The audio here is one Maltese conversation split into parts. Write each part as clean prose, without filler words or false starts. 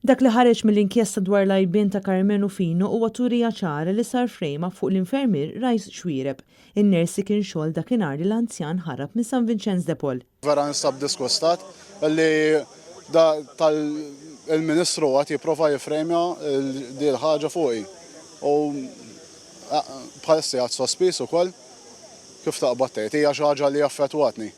Dak li ħareġ mill-inkjesta dwar l-għajbien ta' Carmenu Fino huwa turija ċara li sar frejma fuq l-infermier Rajs Xwiereb, in-nersi kien xogħol dakinhar li l-anzjan ħarab minn San Vincenz de Paul. Vera nistab diskustat li il-Ministru għat jipprova jifremja di l-ħaġa fuqi. U bħalissa għat sospis ukoll kif taqbad tgħid hija xi ħaġa li affettwatni.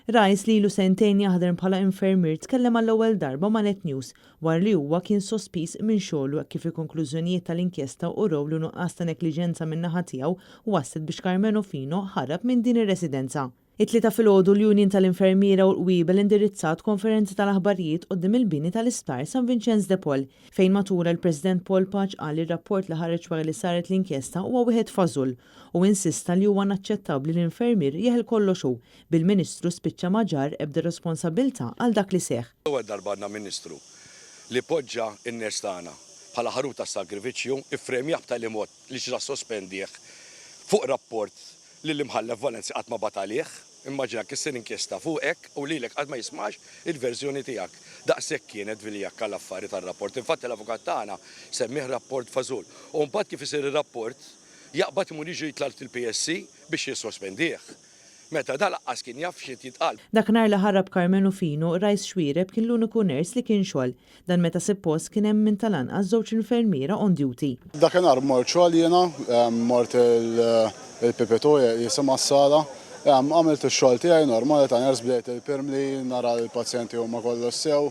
Rajs li ilu sentejn jaħdem bħala infermier tkellem għall-ewwel darba ma' Net News war li huwa kien sospiż minn xogħlu kif il-konklużjonijiet tal-inkjesta uraw li nuqqas ta' negliġenza min naħa tiegħu wasslet biex Carmenu Fino ħarab minn din ir-residenza. It-tlieta filgħodu l-Union tal-Infermiera u l-Qwiebel indirizzat konferenza tal-aħbarijiet quddiem il-bini tal-Isptar San Vincenz de Paul fejn matura l-President Paul Paċ qal ir-rapport li ħareġ wara li saret l-inkjesta huwa wieħed fażul u insista li huwa naċċettabbli l-infermier jeħel kollox hu bil-Ministru spiċċa ma ġar ebda responsabbiltà għal dak li seħħ. Ewwel darba għandna Ministru li poġġa n-nies tagħna bħala ħaruta sagrifiċċju ifremjah b'tali mod li xi sospendih fuq rapport li l-imħallef Valenzi qatt ma batalih. Immaġina kissir inkjesta fuqek u lilek qatt ma jismax il-verżjoni tiegħek. Daqshekk kienet viljak għall-affarijiet tar-rapport. Infatti l-avukat tagħna semmih rapport fażul. U mbagħad kif isir ir-rapport jaqbad imur jiġi jitlalt il-PSC biex jissospendih. Meta da laqqas kien jaf xi jitqal. Dakinhar li ħarab Carmenu Fino, Rajs Xwiereb kien l-uniku ners li kien xogħol. Dan meta suppost kien hemm min tal-anqas żewġ infermiera on duty. Dakinhar mort xogħol jiena, mort il-Pipeto jisimha s-sala. Għamilt il-xogħol tiegħi normali ta' ners bdejt il-pirm li nara l-pazjenti huma kollu sew.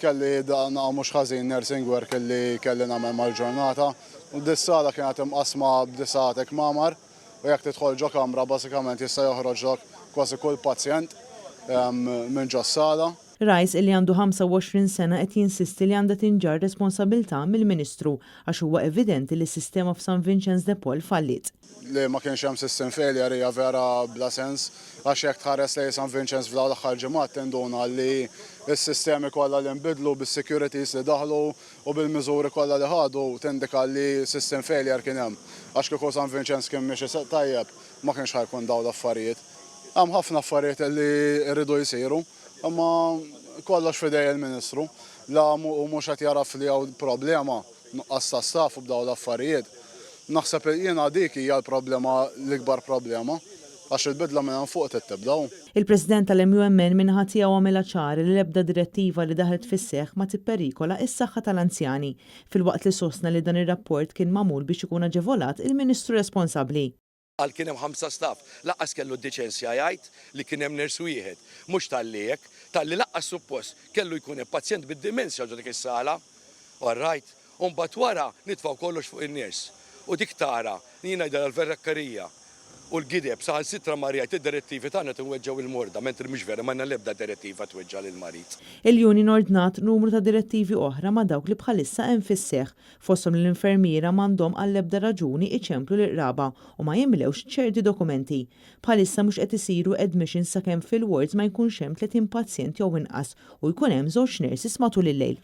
Kelli dan mhux ħażin nursing work kelli nagħmel mal-ġurnata. U dis-sala kienet imqasma b'disgħatek mamar u jekk tidħol ġo kamra bażikament jista' joħroġlok kważi kull pazjent minn ġo s-sala. Rajs illi għandu 25 sena qed jinsisti li għandha tinġar responsabilità mill-Ministru għax huwa evidenti li s-sistema f'San Vincenz de Paul fallit. Li ma kienx hemm system failure hija vera bla sens għax jekk tħares lejn San Vincenz f'dawn l-aħħar ġimgħat tinduna li s-sistemi kollha li nbidlu bis-securities li daħlu u bil-miżuri kollha li ħadu tindika li system failure kien hemm. Għax kieku San Vincenz kien mixi tajjeb ma kienx ħajkun dawn l-affarijiet. Hemm ħafna affarijiet li rridu jsiru, imma kollox f'idej il-Ministru. La mhux qed jaraf li hawn problema nuqqas ta' staff u b'dawn l-affarijiet. Naħseb jiena dik hija l-problema l-ikbar problema għax il-bidla minn fuq tibdaw. Il-President tal-MUMN minħa tiegħu għamilha ċari li l-ebda direttiva li daħlet fis-seħħ ma tipperikola s-saħħa tal-anzjani filwaqt li sostna li dan ir-rapport kien magħmul biex ikun aġevolat il-Ministru responsabbli. Għal kien hemm 5 staff, laqqas kellu d-deċenzja jgħid li kien hemm ners wieħed. Mhux tal-li hekk, tal-li laqqas suppost kellu jkun hemm pazjent bid-dimensja ġo dik is-sala. All right, u mbagħad wara nitfgħu kollox fuq in-nies. U dik tara li jiena jdar l-verrakkarija u l-gideb saħal sitra marjajt id-direttivi tagħna tinweġġaw il-morda, mentri mhux vera m'għandna l-ebda direttiva tweġġa' lill-marit. Il-Union ordnat numru ta' direttivi oħra ma' dawk li bħalissa hemm fis-seħħ fosthom l-infermiera m'għandhom għall-ebda raġuni iċemplu l-qraba u ma jimlewx ċerti dokumenti. Bħalissa mhux qed isiru admissions sakemm fil-wards ma jkunx hemm 30 pazjent jew inqas u jkun hemm żewġ nurses matul il-lejl.